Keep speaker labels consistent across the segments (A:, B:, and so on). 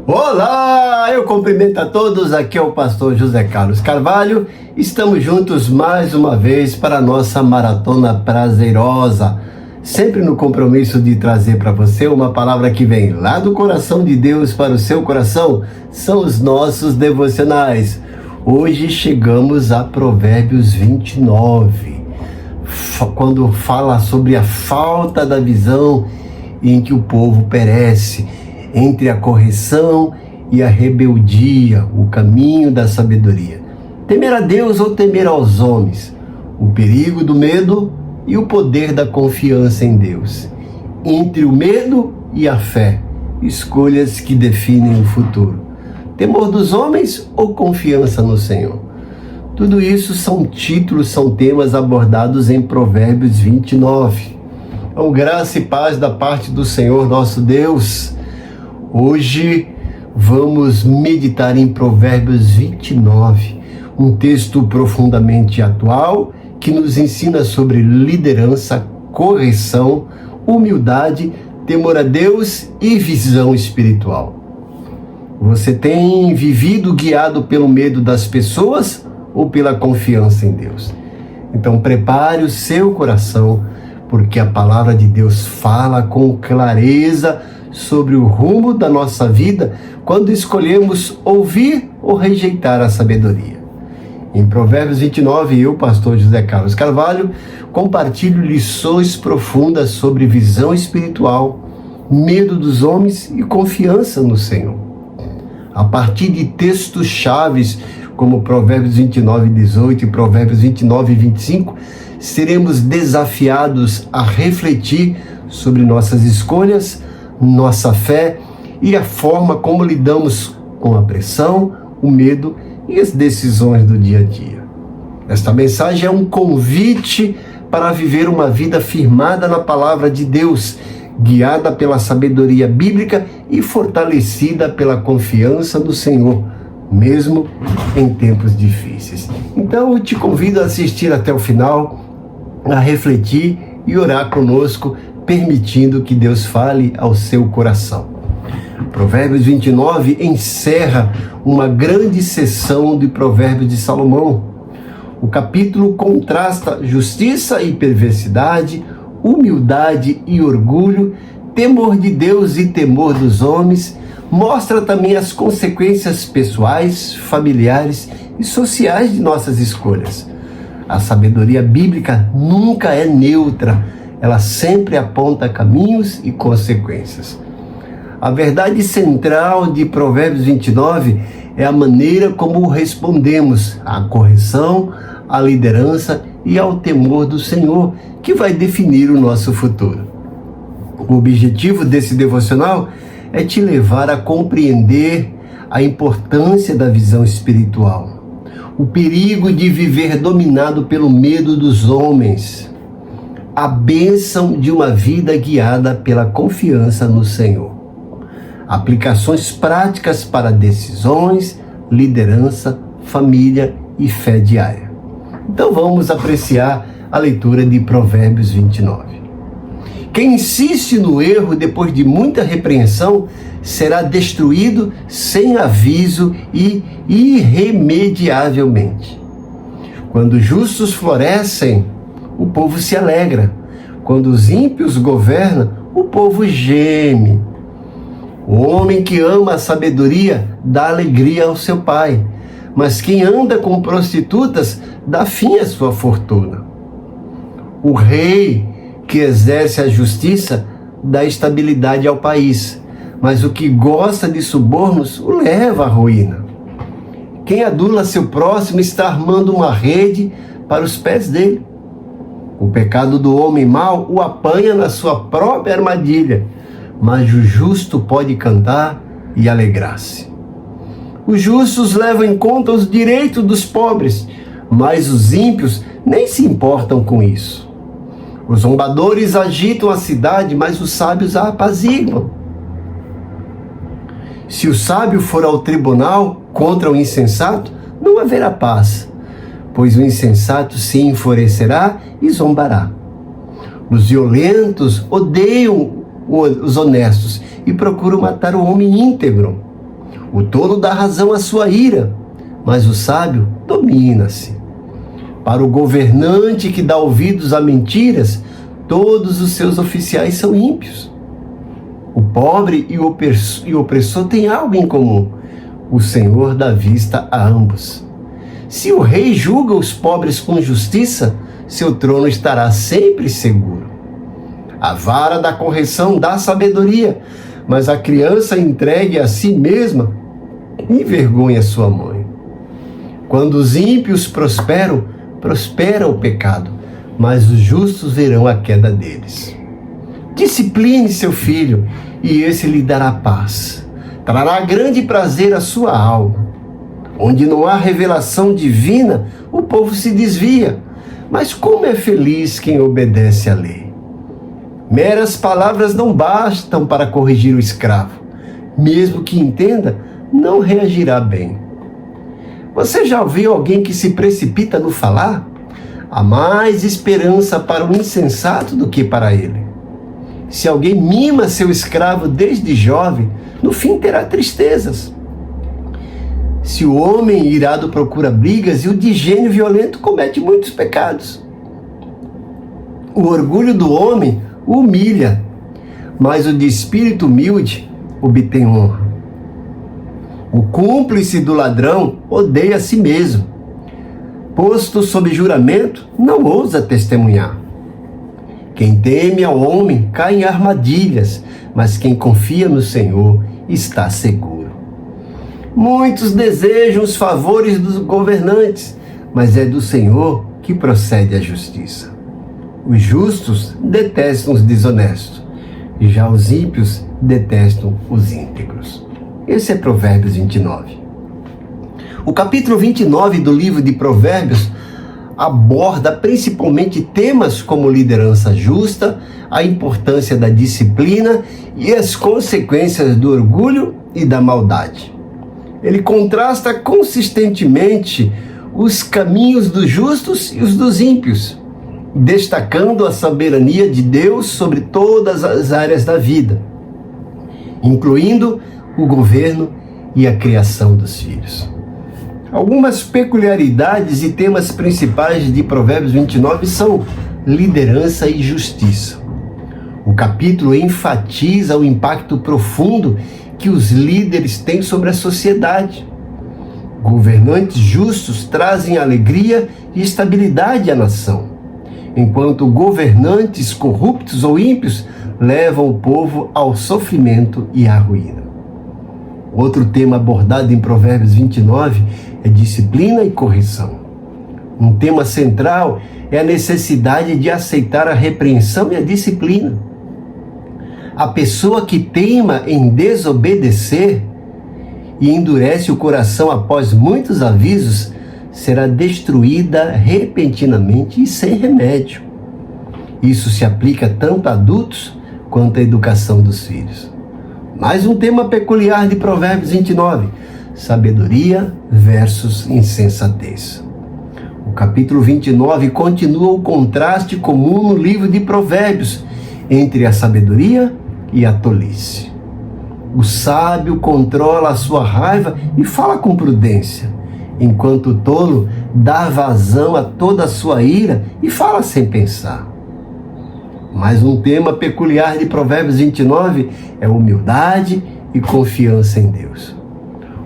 A: Olá, eu cumprimento a todos, aqui é o pastor José Carlos Carvalho. Estamos juntos mais uma vez para a nossa maratona prazerosa, sempre no compromisso de trazer para você uma palavra que vem lá do coração de Deus para o seu coração. São os nossos devocionais. Hoje chegamos a Provérbios 29, quando fala sobre a falta da visão em que o povo perece, entre a correção e a rebeldia, o caminho da sabedoria. Temer a Deus ou temer aos homens, o perigo do medo e o poder da confiança em Deus. Entre o medo e a fé, escolhas que definem o futuro. Temor dos homens ou confiança no Senhor? Tudo isso são títulos, são temas abordados em Provérbios 29. Então, graça e paz da parte do Senhor nosso Deus. Hoje vamos meditar em Provérbios 29, um texto profundamente atual que nos ensina sobre liderança, correção, humildade, temor a Deus e visão espiritual. Você tem vivido guiado pelo medo das pessoas ou pela confiança em Deus? Então prepare o seu coração, porque a palavra de Deus fala com clareza sobre o rumo da nossa vida quando escolhemos ouvir ou rejeitar a sabedoria. Em Provérbios 29, eu, pastor José Carlos Carvalho, compartilho lições profundas sobre visão espiritual, medo dos homens e confiança no Senhor. A partir de textos chaves como Provérbios 29, 18 e Provérbios 29, 25, seremos desafiados a refletir sobre nossas escolhas, nossa fé e a forma como lidamos com a pressão, o medo e as decisões do dia a dia. Esta mensagem é um convite para viver uma vida firmada na palavra de Deus, guiada pela sabedoria bíblica e fortalecida pela confiança no Senhor, mesmo em tempos difíceis. Então eu te convido a assistir até o final, a refletir e orar conosco, permitindo que Deus fale ao seu coração. Provérbios 29 encerra uma grande sessão de Provérbios de Salomão. O capítulo contrasta justiça e perversidade, humildade e orgulho, temor de Deus e temor dos homens, mostra também as consequências pessoais, familiares e sociais de nossas escolhas. A sabedoria bíblica nunca é neutra, ela sempre aponta caminhos e consequências. A verdade central de Provérbios 29 é a maneira como respondemos à correção, à liderança e ao temor do Senhor, que vai definir o nosso futuro. O objetivo desse devocional é te levar a compreender a importância da visão espiritual, o perigo de viver dominado pelo medo dos homens, a bênção de uma vida guiada pela confiança no Senhor. Aplicações práticas para decisões, liderança, família e fé diária. Então vamos apreciar a leitura de Provérbios 29. Quem insiste no erro depois de muita repreensão será destruído sem aviso e irremediavelmente. Quando justos florescem, o povo se alegra. Quando os ímpios governam, o povo geme. O homem que ama a sabedoria dá alegria ao seu pai, mas quem anda com prostitutas dá fim à sua fortuna. O rei que exerce a justiça dá estabilidade ao país, mas o que gosta de subornos o leva à ruína. Quem adula seu próximo está armando uma rede para os pés dele. O pecado do homem mau o apanha na sua própria armadilha, mas o justo pode cantar e alegrar-se. Os justos levam em conta os direitos dos pobres, mas os ímpios nem se importam com isso. Os zombadores agitam a cidade, mas os sábios a apaziguam. Se o sábio for ao tribunal contra o insensato, não haverá paz, pois o insensato se enfurecerá e zombará. Os violentos odeiam os honestos e procuram matar o homem íntegro. O tolo dá razão à sua ira, mas o sábio domina-se. Para o governante que dá ouvidos a mentiras, todos os seus oficiais são ímpios. O pobre e o opressor têm algo em comum: o Senhor dá vista a ambos. Se o rei julga os pobres com justiça, seu trono estará sempre seguro. A vara da correção dá sabedoria, mas a criança entregue a si mesma envergonha sua mãe. Quando os ímpios prosperam, prospera o pecado, mas os justos verão a queda deles. Discipline seu filho, e esse lhe dará paz. Trará grande prazer à sua alma. Onde não há revelação divina, o povo se desvia. Mas como é feliz quem obedece à lei. Meras palavras não bastam para corrigir o escravo. Mesmo que entenda, não reagirá bem. Você já ouviu alguém que se precipita no falar? Há mais esperança para o insensato do que para ele. Se alguém mima seu escravo desde jovem, no fim terá tristezas. Se o homem irado procura brigas e o de gênio violento comete muitos pecados. O orgulho do homem o humilha, mas o de espírito humilde obtém honra. O cúmplice do ladrão odeia a si mesmo. Posto sob juramento, não ousa testemunhar. Quem teme ao homem cai em armadilhas, mas quem confia no Senhor está seguro. Muitos desejam os favores dos governantes, mas é do Senhor que procede a justiça. Os justos detestam os desonestos, e já os ímpios detestam os íntegros. Esse é Provérbios 29. O capítulo 29 do livro de Provérbios aborda principalmente temas como liderança justa, a importância da disciplina e as consequências do orgulho e da maldade. Ele contrasta consistentemente os caminhos dos justos e os dos ímpios, destacando a soberania de Deus sobre todas as áreas da vida, incluindo o governo e a criação dos filhos. Algumas peculiaridades e temas principais de Provérbios 29 são liderança e justiça. O capítulo enfatiza o impacto profundo que os líderes têm sobre a sociedade. Governantes justos trazem alegria e estabilidade à nação, enquanto governantes corruptos ou ímpios levam o povo ao sofrimento e à ruína. Outro tema abordado em Provérbios 29 é disciplina e correção. Um tema central é a necessidade de aceitar a repreensão e a disciplina. A pessoa que teima em desobedecer e endurece o coração após muitos avisos será destruída repentinamente e sem remédio. Isso se aplica tanto a adultos quanto à educação dos filhos. Mais um tema peculiar de Provérbios 29, sabedoria versus insensatez. O capítulo 29 continua o contraste comum no livro de Provérbios entre a sabedoria e a tolice. O sábio controla a sua raiva e fala com prudência, enquanto o tolo dá vazão a toda a sua ira e fala sem pensar. Mais um tema peculiar de Provérbios 29 é humildade e confiança em Deus.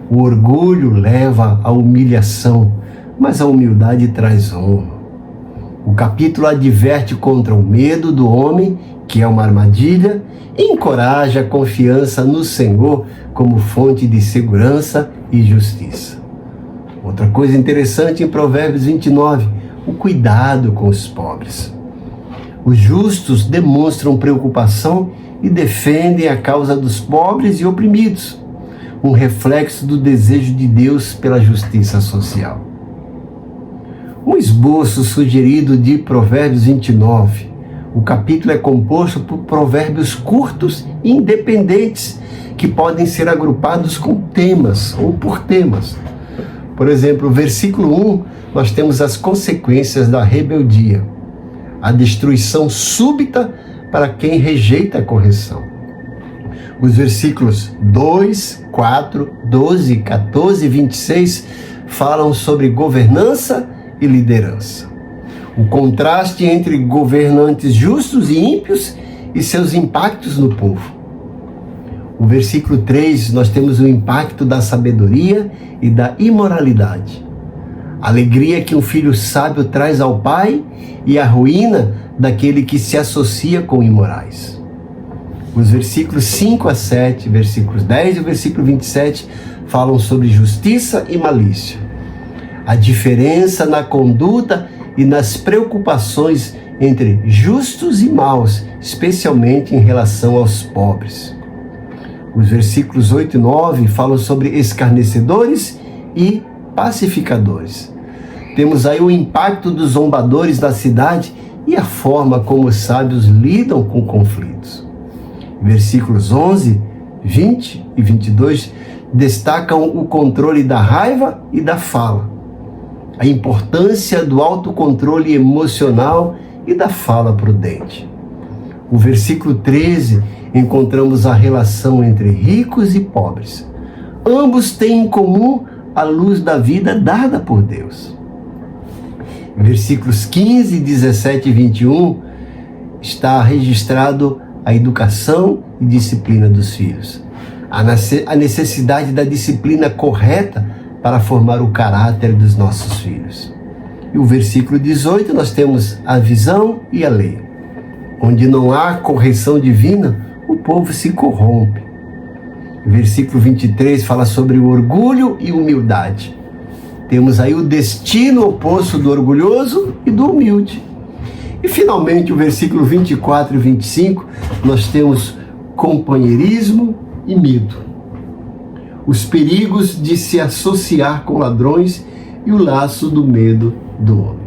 A: O orgulho leva à humilhação, mas a humildade traz honra. O capítulo adverte contra o medo do homem, que é uma armadilha, e encoraja a confiança no Senhor como fonte de segurança e justiça. Outra coisa interessante em Provérbios 29, o cuidado com os pobres. Os justos demonstram preocupação e defendem a causa dos pobres e oprimidos, um reflexo do desejo de Deus pela justiça social. Um esboço sugerido de Provérbios 29. O capítulo é composto por provérbios curtos e independentes, que podem ser agrupados com temas ou por temas. Por exemplo, o versículo 1 nós temos as consequências da rebeldia, a destruição súbita para quem rejeita a correção. Os versículos 2, 4, 12, 14 e 26 falam sobre governança e liderança. O contraste entre governantes justos e ímpios e seus impactos no povo. O versículo 3, nós temos o impacto da sabedoria e da imoralidade. A alegria que um filho sábio traz ao pai e a ruína daquele que se associa com imorais. Os versículos 5 a 7, versículos 10 e o versículo 27 falam sobre justiça e malícia. A diferença na conduta e nas preocupações entre justos e maus, especialmente em relação aos pobres. Os versículos 8 e 9 falam sobre escarnecedores e pacificadores. Temos aí o impacto dos zombadores da cidade e a forma como os sábios lidam com conflitos. Versículos 11, 20 e 22 destacam o controle da raiva e da fala, a importância do autocontrole emocional e da fala prudente. O versículo 13, encontramos a relação entre ricos e pobres. Ambos têm em comum a luz da vida dada por Deus. Versículos 15, 17 e 21 está registrado a educação e disciplina dos filhos. A necessidade da disciplina correta para formar o caráter dos nossos filhos. E o versículo 18 nós temos a visão e a lei. Onde não há correção divina, o povo se corrompe. O versículo 23 fala sobre o orgulho e humildade. Temos aí o destino oposto do orgulhoso e do humilde. E finalmente o versículo 24 e 25, nós temos companheirismo e medo. Os perigos de se associar com ladrões e o laço do medo do homem.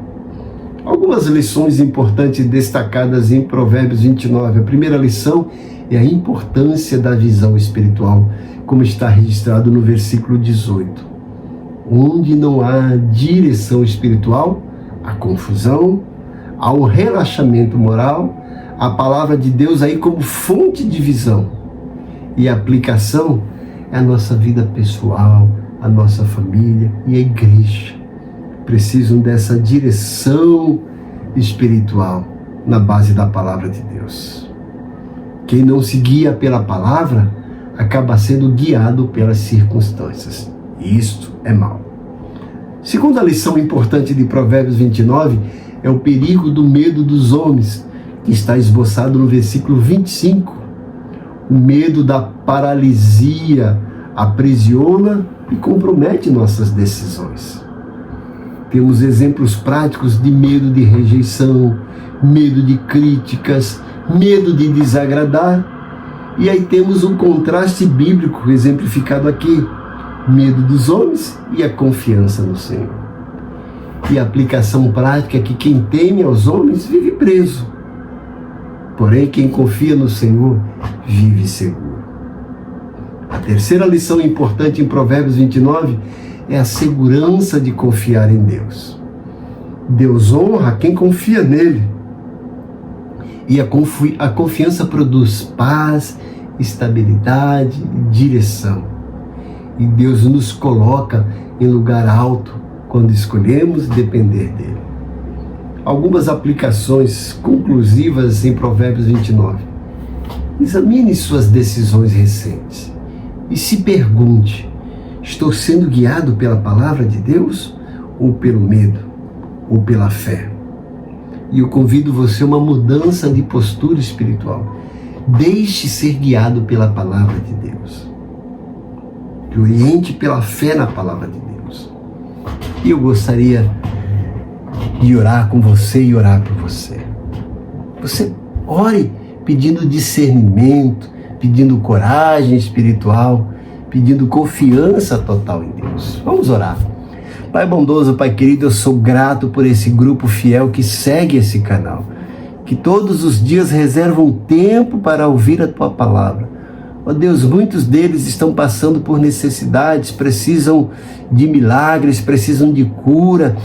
A: Algumas lições importantes destacadas em Provérbios 29. A primeira lição é a importância da visão espiritual, como está registrado no versículo 18. Onde não há direção espiritual, há confusão, há o relaxamento moral, a palavra de Deus aí como fonte de visão. E a aplicação é a nossa vida pessoal, a nossa família e a igreja. Precisam dessa direção espiritual na base da palavra de Deus. Quem não se guia pela palavra acaba sendo guiado pelas circunstâncias. E isto é mal. Segunda lição importante de Provérbios 29 é o perigo do medo dos homens, que está esboçado no versículo 25. O medo da paralisia aprisiona e compromete nossas decisões. Temos exemplos práticos de medo de rejeição, medo de críticas, medo de desagradar. E aí temos um contraste bíblico exemplificado aqui: medo dos homens e a confiança no Senhor. E a aplicação prática é que quem teme aos homens vive preso. Porém, quem confia no Senhor vive seguro. A terceira lição importante em Provérbios 29 é a segurança de confiar em Deus. Deus honra quem confia nele. E a confiança produz paz, estabilidade e direção. E Deus nos coloca em lugar alto quando escolhemos depender dele. Algumas aplicações conclusivas em Provérbios 29. Examine suas decisões recentes e se pergunte: estou sendo guiado pela palavra de Deus ou pelo medo ou pela fé? E eu convido você a uma mudança de postura espiritual. Deixe ser guiado pela palavra de Deus. Te oriente pela fé na palavra de Deus. E eu gostaria de orar com você e orar por você. Você ore pedindo discernimento, pedindo coragem espiritual, pedindo confiança total em Deus. Vamos orar. Pai bondoso, Pai querido, eu sou grato por esse grupo fiel que segue esse canal, que todos os dias reservam tempo para ouvir a Tua palavra. Ó Deus, muitos deles estão passando por necessidades, precisam de milagres, precisam de cura,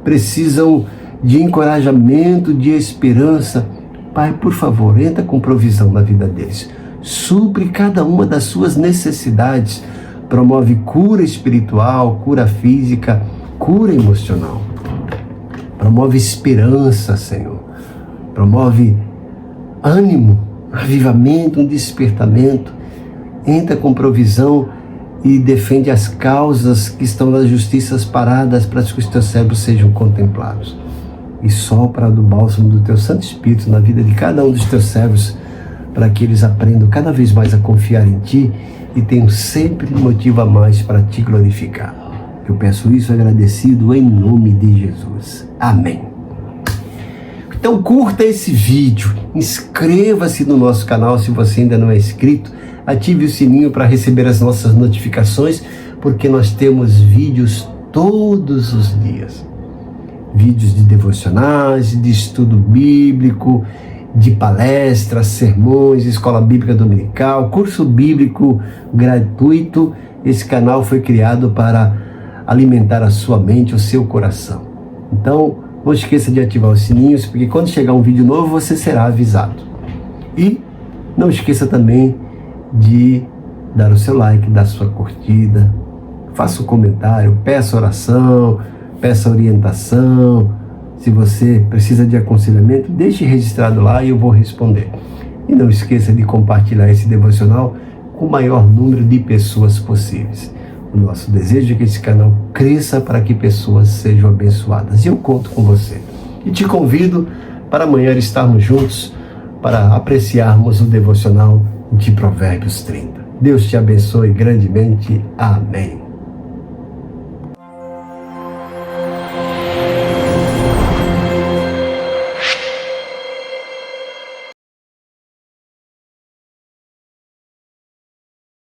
A: precisam de encorajamento, de esperança. Pai, por favor, entra com provisão na vida deles. Supre cada uma das suas necessidades. Promove cura espiritual, cura física, cura emocional. Promove esperança, Senhor. Promove ânimo, avivamento, um despertamento. Entra com provisão e defende as causas que estão nas justiças paradas para que os teus servos sejam contemplados. E sopra do bálsamo do teu Santo Espírito na vida de cada um dos teus servos, para que eles aprendam cada vez mais a confiar em Ti e tenham sempre motivo a mais para Te glorificar. Eu peço isso agradecido em nome de Jesus. Amém. Então curta esse vídeo, inscreva-se no nosso canal se você ainda não é inscrito, ative o sininho para receber as nossas notificações, porque nós temos vídeos todos os dias. Vídeos de devocionais, de estudo bíblico, de palestras, sermões, escola bíblica dominical, curso bíblico gratuito. Esse canal foi criado para alimentar a sua mente, o seu coração. Então, não esqueça de ativar os sininhos, porque quando chegar um vídeo novo, você será avisado. E não esqueça também de dar o seu like, dar sua curtida, faça um comentário, peça oração, peça orientação. Se você precisa de aconselhamento, deixe registrado lá e eu vou responder. E não esqueça de compartilhar esse devocional com o maior número de pessoas possíveis. O nosso desejo é que esse canal cresça para que pessoas sejam abençoadas. E eu conto com você. E te convido para amanhã estarmos juntos para apreciarmos o devocional de Provérbios 30. Deus te abençoe grandemente. Amém.